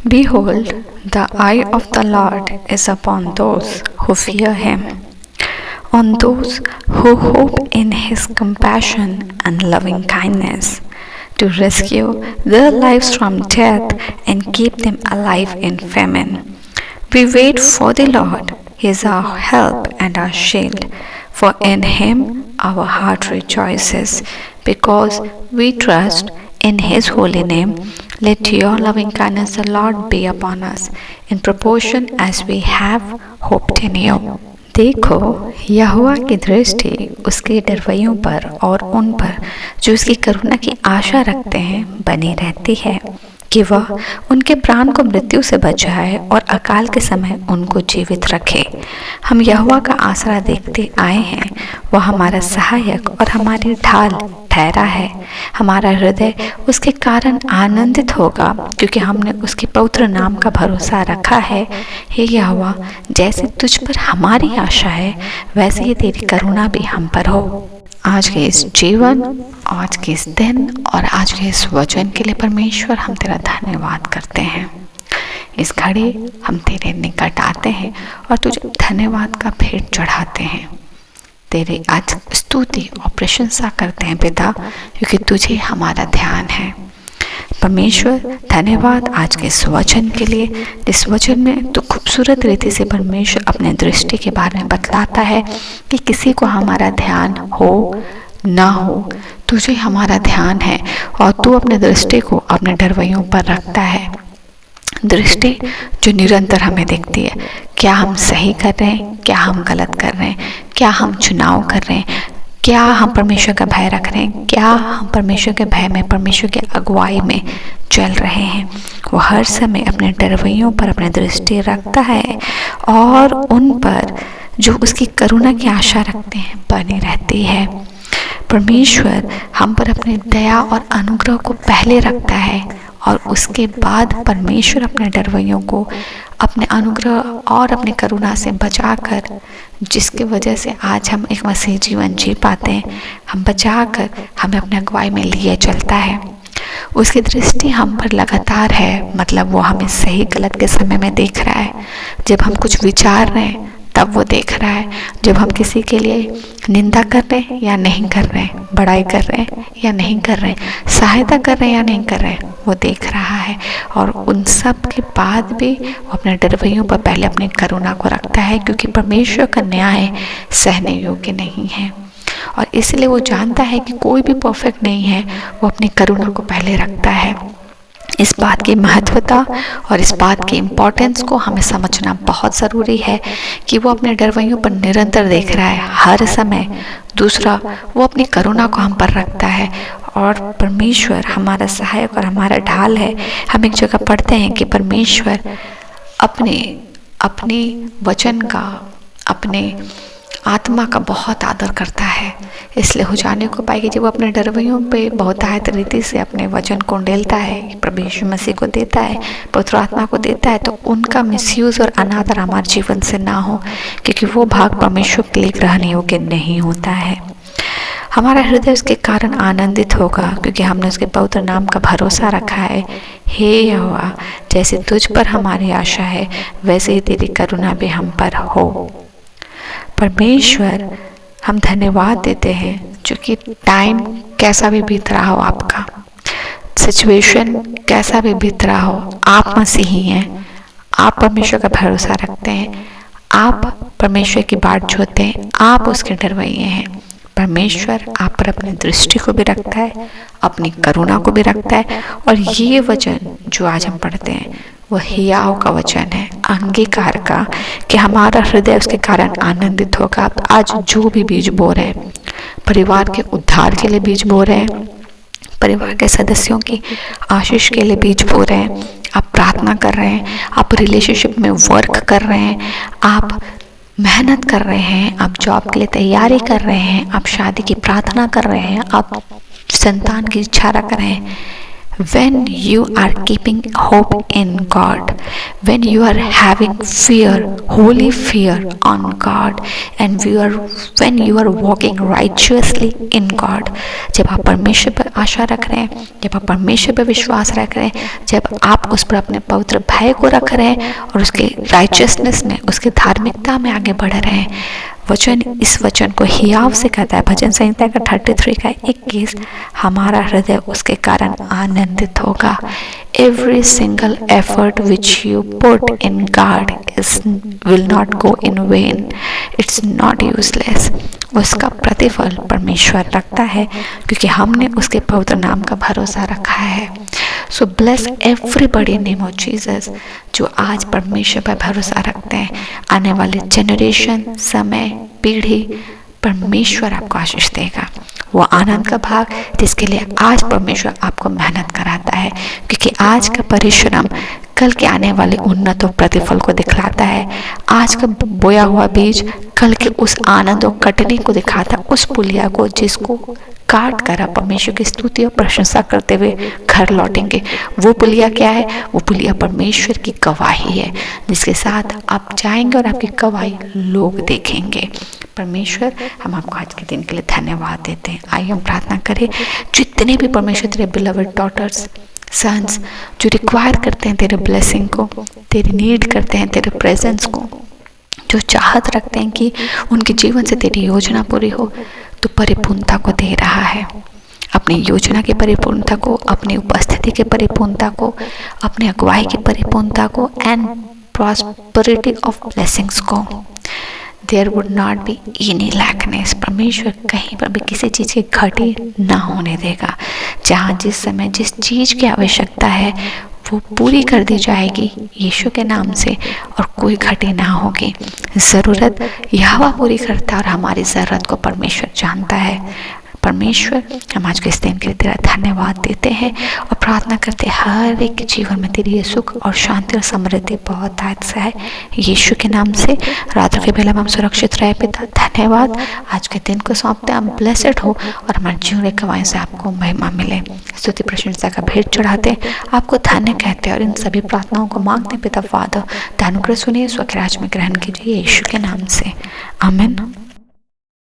Behold, the eye of the Lord is upon those who fear him, on those who hope in his compassion and loving kindness, to rescue their lives from death and keep them alive in famine. We wait for the Lord. He is our help and our shield, for in him our heart rejoices, because we trust in his holy name. Let your loving kindness, the Lord, be upon us in proportion as we have hoped in you. देखो, यहोवा की दृष्टि उसके डरवैयों पर और उन पर जो उसकी करुणा की आशा रखते हैं बनी रहती है, कि वह उनके प्राण को मृत्यु से बचाए और अकाल के समय उनको जीवित रखे। हम यहोवा का आसरा देखते आए हैं। वह हमारा सहायक और हमारी ढाल ठहरा है। हमारा हृदय उसके कारण आनंदित होगा, क्योंकि हमने उसके पवित्र नाम का भरोसा रखा है। हे यहोवा, जैसे तुझ पर हमारी आशा है, वैसे ही तेरी करुणा भी हम पर हो। आज के इस जीवन, आज के इस दिन और आज के इस वचन के लिए परमेश्वर हम तेरा धन्यवाद करते हैं। इस घड़ी हम तेरे निकट आते हैं और तुझे धन्यवाद का भेंट चढ़ाते हैं। तेरे आज स्तुति और प्रशंसा करते हैं पिता, क्योंकि तुझे हमारा ध्यान है। परमेश्वर धन्यवाद आज के इस वचन के लिए, इस वचन में तो खूबसूरत रीति से परमेश्वर अपने दृष्टि के बारे में बतलाता है कि किसी को हमारा ध्यान हो ना हो, तुझे हमारा ध्यान है और तू अपने दृष्टि को अपने डरवैयों पर रखता है। दृष्टि जो निरंतर हमें देखती है, क्या हम सही कर रहे हैं, क्या हम गलत कर रहे हैं, क्या हम चुनाव कर रहे हैं, क्या हम परमेश्वर का भय रख रहे हैं, क्या हम परमेश्वर के भय में, परमेश्वर के अगुवाई में चल रहे हैं। वो हर समय अपने डरवैयों पर अपनी दृष्टि रखता है और उन पर जो उसकी करुणा की आशा रखते हैं बनी रहती है। परमेश्वर हम पर अपनी दया और अनुग्रह को पहले रखता है और उसके बाद परमेश्वर अपने डरवैयों को अपने अनुग्रह और अपनी करुणा से बचाकर, जिसकी वजह से आज हम एक मसीह जीवन जी पाते हैं, हम बचाकर हमें अपने अगुवाई में लिए चलता है। उसकी दृष्टि हम पर लगातार है, मतलब वो हमें सही गलत के समय में देख रहा है। जब हम कुछ विचार रहे हैं तब वो देख रहा है। जब हम किसी के लिए निंदा कर रहे हैं या नहीं कर रहे हैं, बड़ाई कर रहे हैं या नहीं कर रहे हैं, सहायता कर रहे हैं या नहीं कर रहे हैं, वो देख रहा है। और उन सब के बाद भी वो अपने डरवैयों पर पहले अपनी करुणा को रखता है, क्योंकि परमेश्वर का न्याय सहने योग्य नहीं है। और इसलिए वो जानता है कि कोई भी परफेक्ट नहीं है, वो अपनी करुणा को पहले रखता है। इस बात की महत्वता और इस बात की इम्पोर्टेंस को हमें समझना बहुत ज़रूरी है कि वो अपने डरवैयों पर निरंतर देख रहा है हर समय। दूसरा, वो अपनी करुणा को हम पर रखता है और परमेश्वर हमारा सहायक और हमारा ढाल है। हम एक जगह पढ़ते हैं कि परमेश्वर अपने वचन का, अपने आत्मा का बहुत आदर करता है। इसलिए हो जाने को पाएगी जब वो अपने डरवैयों पे बहुत आयत रीति से अपने वचन को डेलता है, प्रभु यीशु मसीह को देता है, पवित्र आत्मा को देता है, तो उनका मिसयूज़ और अनादर हमारे जीवन से ना हो, क्योंकि वो भाग परमेश्वर के लिए ग्रहण योग्य नहीं होता है। हमारा हृदय उसके कारण आनंदित होगा, क्योंकि हमने उसके पवित्र नाम का भरोसा रखा है। हे यहोवा, जैसे तुझ पर हमारी आशा है, वैसे ही तेरी करुणा भी हम पर हो। परमेश्वर, हम धन्यवाद देते हैं, जो कि टाइम कैसा भी बीत रहा हो, आपका सिचुएशन कैसा भी बीत रहा हो, आप मसीही हैं, आप परमेश्वर का भरोसा रखते हैं, आप परमेश्वर की बाट जोते हैं, आप उसके डरवैये हैं। परमेश्वर आप पर अपनी दृष्टि को भी रखता है, अपनी करुणा को भी रखता है। और ये वचन जो आज हम पढ़ते हैं वह हियाव का वचन है, अंगीकार का, कि हमारा हृदय उसके कारण आनंदित होगा। आप आज जो भी बीज बो रहे हैं, परिवार के उद्धार के लिए बीज बो रहे हैं, परिवार के सदस्यों की आशीष के लिए बीज बो रहे हैं, आप प्रार्थना कर रहे हैं, आप रिलेशनशिप में वर्क कर रहे हैं, आप मेहनत कर रहे हैं, आप जॉब के लिए तैयारी कर रहे हैं, आप शादी की प्रार्थना कर रहे हैं, आप संतान की इच्छा रख रहे हैं, When you are keeping hope in God, when you are having fear, holy fear on God, and when you are walking righteously in God, जब आप परमेश्वर पर आशा रख रहे हैं, जब आप परमेश्वर पर विश्वास रख रहे हैं, जब आप उस पर अपने पवित्र भय को रख रहे हैं और उसके राइचियसनेस में, उसकी धार्मिकता में आगे बढ़ रहे हैं, वचन इस वचन को हियाव से कहता है, भजन संहिता का 33 का 21, हमारा हृदय उसके कारण आनंदित होगा। Every single effort which you put in God will not go in vain. It's not useless. उसका प्रतिफल परमेश्वर रखता है क्योंकि हमने उसके पवित्र नाम का भरोसा रखा है। So bless everybody in name of Jesus, जो आज परमेश्वर पर भरोसा रखते हैं। आने वाले जनरेशन, समय, पीढ़ी, परमेश्वर आपको आशीष देगा। वो आनंद का भाग जिसके लिए आज परमेश्वर आपको मेहनत कराता है, क्योंकि आज का परिश्रम कल के आने वाले उन्नत और प्रतिफल को दिखलाता है। आज का बोया हुआ बीज कल के उस आनंद और कटनी को दिखाता है, उस पुलिया को जिसको काट कर आप परमेश्वर की स्तुति और प्रशंसा करते हुए घर लौटेंगे। वो पुलिया क्या है? वो पुलिया परमेश्वर की गवाही है, जिसके साथ आप जाएंगे और आपकी गवाही लोग देखेंगे। परमेश्वर, हम आपको आज के दिन के लिए धन्यवाद देते हैं। आइए हम प्रार्थना करें। जितने भी परमेश्वर तेरे बिलवड डॉटर्स, सन्स जो रिक्वायर करते हैं तेरे ब्लेसिंग को, तेरी नीड करते हैं तेरे प्रेजेंस को, जो चाहत रखते हैं कि उनके जीवन से तेरी योजना पूरी हो, तो परिपूर्णता को दे रहा है। अपनी योजना की परिपूर्णता को, अपनी उपस्थिति की परिपूर्णता को, अपनी अगुवाई की परिपूर्णता को, एंड प्रॉस्पेरिटी ऑफ ब्लेसिंग्स को। There would not be any lackness. परमेश्वर कहीं पर भी किसी चीज़ की घटी ना होने देगा। जहाँ जिस समय जिस चीज़ की आवश्यकता है वो पूरी कर दी जाएगी यीशु के नाम से, और कोई घटी ना होगी। ज़रूरत यहोवा पूरी करता है और हमारी ज़रूरत को परमेश्वर जानता है। परमेश्वर, हम आज के इस दिन के लिए तेरा धन्यवाद देते हैं और प्रार्थना करते हैं हर एक के जीवन में तेरी ये सुख और शांति और समृद्धि बहुत से है। यीशु के नाम से रात्रि के बेला में हम सुरक्षित रहे। पिता धन्यवाद, आज के दिन को सौंपते हम ब्लेसेड हो और हमारे जीवन के गवाही से आपको महिमा मिले। स्तुति प्रशंसा का भेंट चढ़ाते, आपको धन्य कहते हैं और इन सभी प्रार्थनाओं को मांगते पिता फादर, अनुग्रह सुनिए, स्वराज में ग्रहण कीजिए यीशु के नाम से, आमीन।